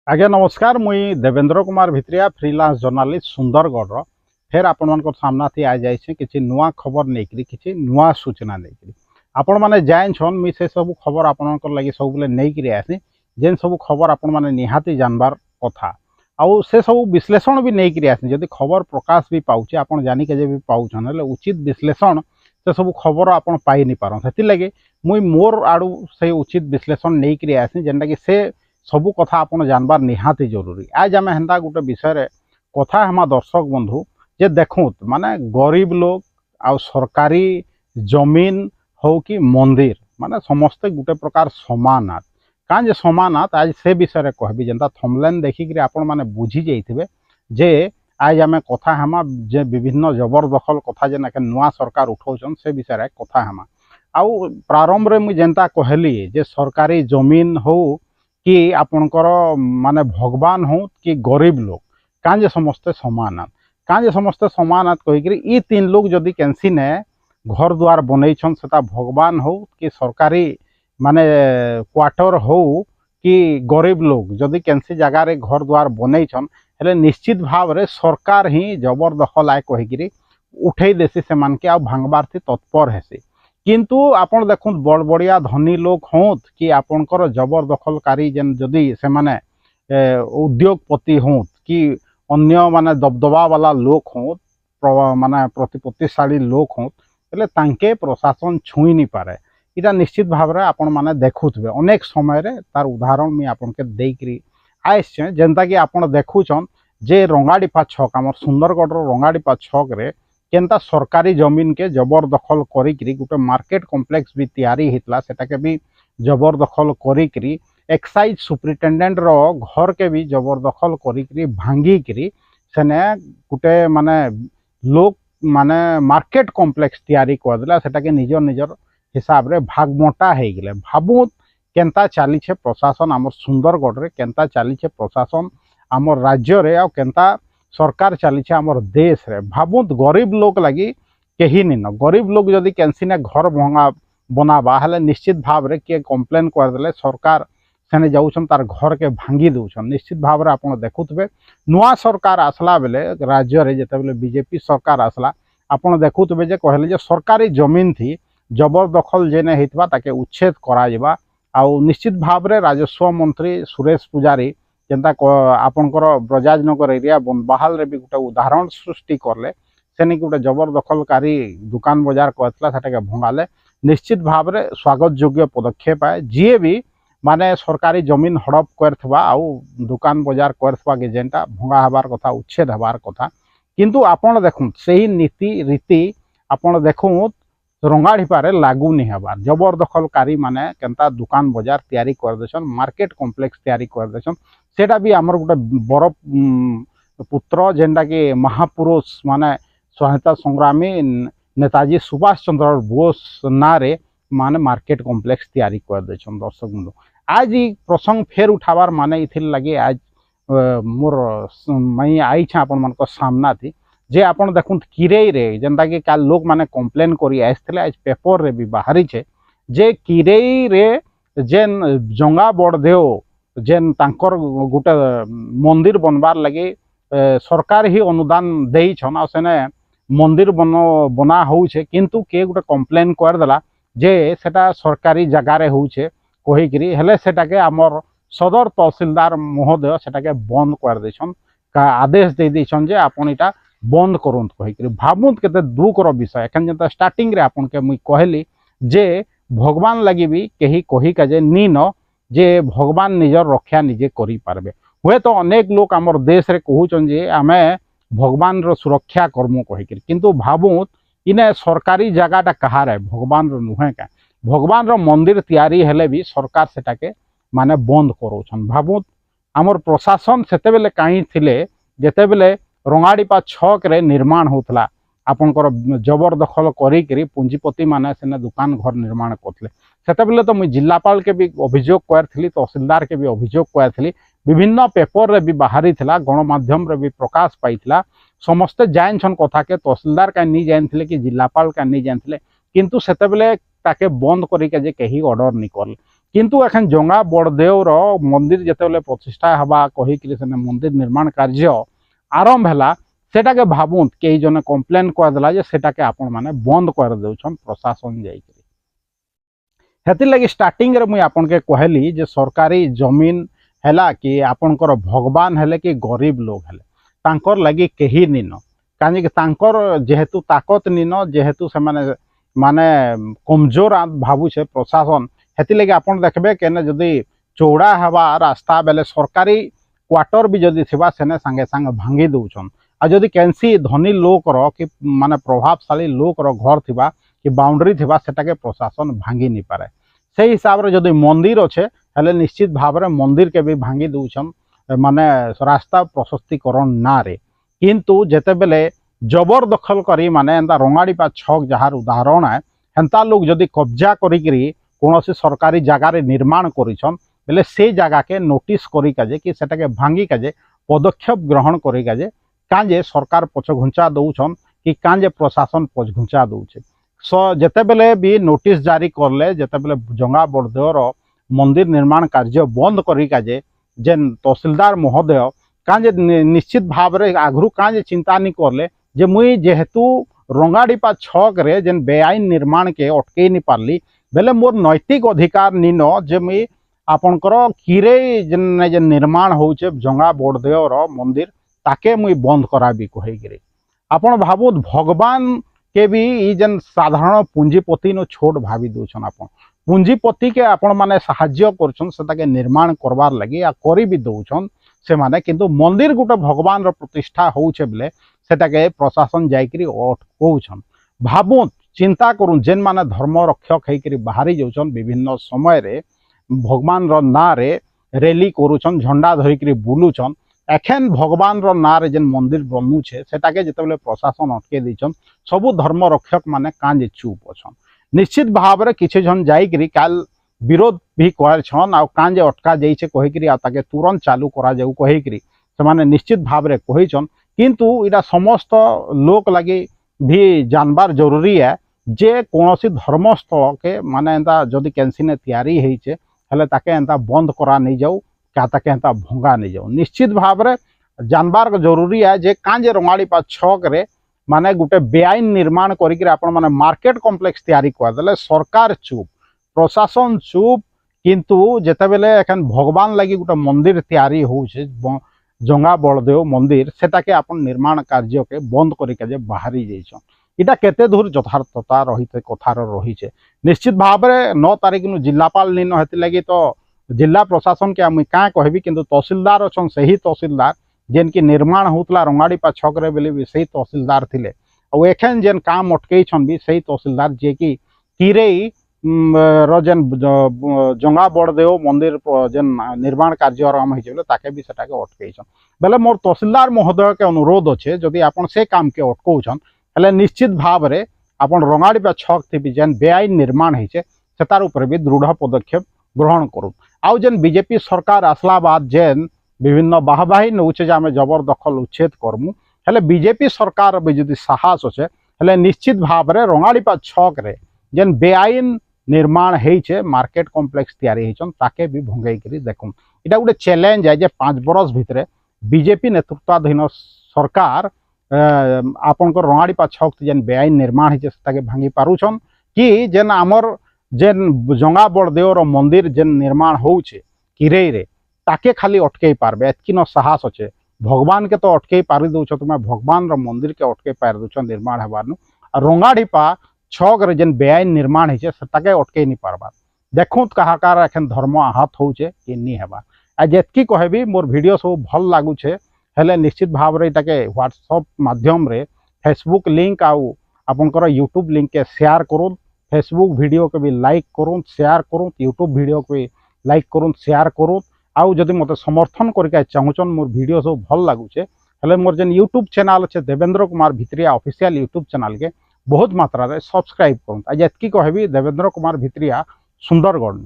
आज्ञा नमस्कार मुई देवेंद्र कुमार भित्रिया फ्रीलांस जर्नालिस्ट सुंदरगढ़ फिर आपण सामना थी आ जाए किसी नुआ खबर नहीं किसी नुआ सूचना नहीं आपण मैंने जान मुझे से सब खबर आपण लगे सब बेले नहीं आसी जेन सब खबर आपण मैंने निहाती जानबार कथा आउ से सब विश्लेषण भी नहीं आसी जदि खबर प्रकाश भी पाचे आप जानिके भी पाँच उचित विश्लेषण से सब खबर आप पाई नहीं पार से लगे मुई मोर आड़ू से उचित विश्लेषण नहीं आसी जेनटा कि से सबू कथा आपन जानबार निहाती जरूरी। आज आम हेन्ता गोटे विषय कथा हेमा दर्शक बंधु जे देखुत माने गरीब लोग आ सरकारी जमीन हो कि मंदिर माने समस्ते गोटे प्रकार समानात काँ जे समानात आज से विषय कहबी जेनता थंबनेल देखिक आपण माने बुझी जाइथिबे जे आज आम कथा हेमा जे विभिन्न जबरदखल कथा जेना के नुआ सरकार उठाउछन से विषय कथा हेमा आउ प्रारंभ रे मु जेनता कहली जे सरकारी जमीन हो कि आपणकर माने भगवान हो कि गरीब लोग काजे समस्ते समानात काजे समस्ते समानात कहीकि ई तीन लोग जदि कैंसी ने घर द्वार बनईछन सेटा भगवान हो कि सरकारी माने क्वार्टर हो कि गरीब लोग जदि कैंसी जगार घर द्वार बनईछन हेले निश्चित भाव रे सरकार ही जबरदखल आए कहीकि उठे देसी से मान के आ भांगबार थी तत्पर हेसी किंतु आपण देखुन बड़ बड़िया धनी लोग होत कि आपणकर जबरदखलकारी जेन जदि से माने उद्योगपति होत कि अन्य माने दबदबा वाला लोक होत माने प्रतिपत्तिशाली लोक होत એટલે तांके प्रशासन छुई नहीं पारे इटा निश्चित भाव रे आपण माने देखुथबे अनेक समय रे तार उदाहरण मी आपण के देकरी आइछे जेंता कि आपण देखुछन जे रंगाडीपा छक हमर सुंदरगढ़ रंगाडीपा छक रे केनता सरकारी जमीन के जबरदखल करी गोटे मार्केट कॉम्प्लेक्स भी तैयारी होता सेटा के भी जबरदखल करी एक्साइज सुपरिटेंडेंट रो घर के भी जबरदखल करी भांगिकी सेने गोटे माने लोक माने मार्केट कॉम्प्लेक्स तैयारी करदेला सेटा के निजर निजर हिसाब रे भागमटा हो गले भाबुत केनता चली प्रशासन आमर सुंदरगढ़ रे केनता चली प्रशासन आमर राज्य रे आ केनता सरकार चली आमर देश रे भाबुत गरीब लोग लगी कहीं नहीं न गरीब लोग जदि कैंसी ने घर भंगा बनाबा हेले निश्चित भाव रे किए कंप्लेन करदेले सरकार सेने जाऊछन तार घर के भांगी दउछन निश्चित भाव रे आपण देखुथबे नुआ सरकार आसला बेले राज्य रे जते बेले बीजेपी सरकार आसला आपण देखुथबे जे कहले जे सरकारी जमीन थी जबरदखल जेने हेतबा ताके उच्छेद करा जेबा आ निश्चित भाव रे राजस्व मंत्री सुरेश पुजारी जेनता आपणकर ब्रजाजनगर एरिया बनबाहाल रे भी गोटे उदाहरण सृष्टि करले सेने गोटे जबरदखलकारी दुकान बाजार करथिला सेटाके भंगाले निश्चित भाव रे स्वागत योग्य पदक्षेप है जी भी माने सरकारी जमीन हड़प करथबा आउ दुकान बाजार करथबा के जेनटा भंगा हबार कथा उच्छेद हबार कथा किंतु आपण देखुन सही नीति रीति आपण देखुन रंगाडीपारे लागू नहीं हबार जबरदखलकारी माने केनता दुकान बाजार तैयारी कर देछन मार्केट कॉम्प्लेक्स तैयारी कर देछन सेटा भी आमर गोटे बर पुत्र जेनटा कि महापुरुष माने स्वाधीनता संग्रामी नेताजी सुभाष चंद्र बोस ना रे माने मार्केट कॉम्प्लेक्स तैयारी कर देछन दर्शक बंधु आज ई प्रसंग फेर उठाबार माने इथिल लगे आज मोर मई आई छे आपन मन को सामना थी जे आपण देखुन किरेई रे जेनता कि काल लोग माने कंप्लेन करी आइसथिले आज पेपर रे भी बाहरी छे जे किरेई रे जेन जंगा बड़देव जेन तांकर गोटे मंदिर बनबार लगे सरकार ही अनुदान देई छन आ सेने मंदिर बना होउछे किंतु के गोटे कंप्लेन कर देला जे सेटा सरकारी जगह रे होउछे कहिकरी हेले सेटा के हमर सदर तहसीलदार महोदय सेटा के बंद कर देछन का आदेश दे देछन जे आपण इटा बंद करंत कहिकरी भाबुत केते दुख रो विषय एखन जंता स्टार्टिंग रे आपण के मुई कहली जे भगवान लगी भी कही कही का जे नी न जे भगवान निजर रक्षा निजे करि पारबे हुए तो अनेक लोग आमर देश रे कहउछन जे आमे भगवान रो सुरक्षा करमु कहिकरी किंतु भाबुत इने सरकारी जगहटा कहार है भगवान रो नुहे का भगवान रो मंदिर तैयारी हेले भी सरकार सेटा के माने बंद करोछन भाबुत आमर प्रशासन सेते बेले काई थिले जेते बेले रंगाडीपा छक रे निर्माण होतला आपनकर जबरदखल करी पूंजीपति माने सेने दुकान घर निर्माण करथिले सेते बेले तो मुई जिलापाल के भी अभियोग करथिली तहसीलदार के भी अभियोग करथिली विभिन्न पेपर रे भी बाहरी थिला गणमाध्यम रे भी प्रकाश पाइथिला समस्ते जान कथा के तहसीलदार का नहीं जानथिले कि जिलापाल का नहीं जानथिले किंतु सेते बेले ताके बंद करिके जे कहीं ऑर्डर नहीं करले किंतु एखन जंगा बड़देवर मंदिर जितेबाला प्रतिष्ठा हवा कहीकि से मंदिर निर्माण कार्य आरंभ है सेटा के भावुत कई जने कंप्लेन करदेला जे सेटा के आपण माने बंद कर देउछन प्रशासन जाइकरी हेति लगी स्टार्टिंग रे मुई आपन के कहली जे सरकारी जमीन हैला कि आपनकर भगवान हेले कि गरीब लोग हेले तांकर लगी कहीं निन काहे कि तांकर जेहेतु ताकत निन जेहेतु से माने कमजोर भावुछे प्रशासन हेति लगी आपन देखबे केने जदी चौड़ा हवा रास्ता बेले सरकारी क्वार्टर भी जदी थिबा सेने संगे संग भांगी दउछन आ जदी कैंसी धनी लोक रो कि माने प्रभावशाली लोक रो घर थिबा कि बाउंड्री थिबा सेटा के प्रशासन भांगी नहीं पारे से हिसाब रे जदी मंदिर अच्छे हेले निश्चित भाव रे मंदिर के भी भांगी दउछन माने रास्ता प्रशस्तीकरण ना रे किंतु जेते बेले जबरदखल करी माने एंता रंगाड़ीपा छक जार उदाहरण है हेंता लोग जदी कब्जा करी कौन सरकारी जगार निर्माण करिछन बेले से जगह के नोटिस करी काजे कि सेटा के भांगी काजे पदक्षेप ग्रहण करी काजे काजे सरकार पछघुंचा दउछन कि काजे प्रशासन पछघुंचा दउछे सो जेते बेले भी नोटिस जारी करले जेते बेले जंगा बड़देवर मंदिर निर्माण कार्य बंद करी काजे जेन तहसीलदार महोदय काजे निश्चित भाव रे आगरू काजे चिंता नहीं करले जे मुई जेहेतु रंगाड़ीपा छक रे जेन बेआईन निर्माण के अटकई नहीं पारली बेले मोर नैतिक अधिकार निन जे मुई आपनकर किरे जेन निर्माण होचे जंगा बड़देवर मंदिर ताके मुई बंद कराबी कहीकि आपण भावुत भगवान के भी ई जेन साधारण पूंजीपति नो छोट भावी दउछन आपण पूंजीपति के आपण माने सहाय्य करछन सेटा के निर्माण करवार लगी या करी भी दउछन से माने किंतु मंदिर गुटे भगवान रो प्रतिष्ठा होउछे बेले सेटा के प्रशासन जाइकरी अटकाउछन भावुत चिंता करूँ जेन माने धर्म रक्षक होकर बाहरी जाउछन विभिन्न समय रे भगवान रो ना रे रैली करूछन झंडा धरिकरी बुलुछन एखेन भगवान रो ना रे जेन मंदिर बनूछे सेटा के जेतेबेले प्रशासन अटके दैछन सबु धर्म रक्षक माने कांजे चुप अछन निश्चित भाव रे किछि जन जाइकरी काल विरोध भी करछन आ कांजे अटका जाइछे कहिकरी आ ताके तुरंत चालू करा जाऊ कहिकरी से माने निश्चित भाव रे कहिछन किंतु इटा समस्त लोक लगी भी जानबार जरूरी है जे कौनसी धर्मस्थल के माने एंता जदि कैंसिने तैयारी होइछे हेले ताके एंता बंद करा नहीं जाऊ क्या ताके एंता भंगा नहीं जाऊ निश्चित भाव रे जानबार जरूरी है जे कांजे रंगाड़ीपा छक रे माने गुटे बेआईन निर्माण करिक आपण माने मार्केट कॉम्प्लेक्स तैयारी कर देले सरकार चुप प्रशासन चुप किंतु जेतेबेले एखन भगवान लगी गुटे मंदिर तैयारी होउछे जंगा बड़देव मंदिर सेटा के आपण निर्माण कार्य के बंद करिक जे बाहरी जाइछन इटा केते दूर यथार्थता रहिते कथार रहिछे निश्चित भाव रे 9 तारिख नु जिल्लापाल निन हेति लगी तो जिला प्रशासन के मुई क्या कहबी किंतु तहसीलदार अच्छन सही तहसीलदार जेन की निर्माण होतला रंगाड़ीपा छक रे बेले भी सही तहसीलदार थिले और एखन जेन काम अटकईछन भी सही तहसीलदार जे कि किरेई जेन जंगा बड़देव मंदिर जेन निर्माण कार्य आरंभ होइछे ताके भी सेटाके अटकईछन बेले मोर तहसीलदार महोदय के अनुरोध अच्छे जदि आपण से काम के अटकौछन हेले निश्चित भाव रे आपण रंगाड़ीपा छक थी भी जेन बेआईन निर्माण होइछे सेतार ऊपर भी दृढ़ पदक्षेप ग्रहण करूँ आउ जेन बीजेपी सरकार आसला बाद जेन विभिन्न बाहबाही नौचे जे आमे जबरदखल उच्छेद करमु हेले बीजेपी सरकार भी जदि साहस अच्छे हेले निश्चित भाव रे रंगाड़ीपा छक रे जेन बेआईन निर्माण होइछे मार्केट कॉम्प्लेक्स तैयारी होइछन ताके भी भंगई करी देखुन इटा गोटे चैलेंज है जे 5 बरस भितरे बीजेपी नेतृत्वाधीन सरकार आपनकर रंगाड़ीपा छक जेन बेआईन निर्माण होइछे ताके भांगी पारुछन कि जेन आमर जेन जंगा बड़देवर मंदिर जेन निर्माण होउछे किरेई रे ताके खाली अटकई पारबे एतकी न साहस अच्छे भगवान के तो अटकई पारि दउछ तुम भगवान रो मंदिर के अटकई पार दउछ निर्माण हेबारनु रंगाड़ीपा छक रे जेन बेआईन निर्माण होइछे सेटाके अटकई नहीं पारबा देखुत कहाकार एखन धर्म आहत होउछे कि नी हेबा आ जेतकी कहबी मोर वीडियो सब भल लागुछे हेले निश्चित भाव रे इटाके व्हाट्सएप माध्यम रे फेसबुक लिंक आउ आपनकर यूट्यूब लिंक के शेयर करूँ फेसबुक वीडियो के भी लाइक करूँ शेयर करूँ यूट्यूब वीडियो को भी लाइक करूँ शेयर करूँ आउ जदि मते समर्थन करके चाहूचन मोर वीडियो सब भल लागुचे हेले मोर जेन यूट्यूब चैनल अच्छे Devendra Kumar Bhitriya official YouTube channel के बहुत मात्रा रे सब्सक्राइब करूँ आज एतकी कहबी देवेंद्र कुमार भित्रिया सुंदरगढ़।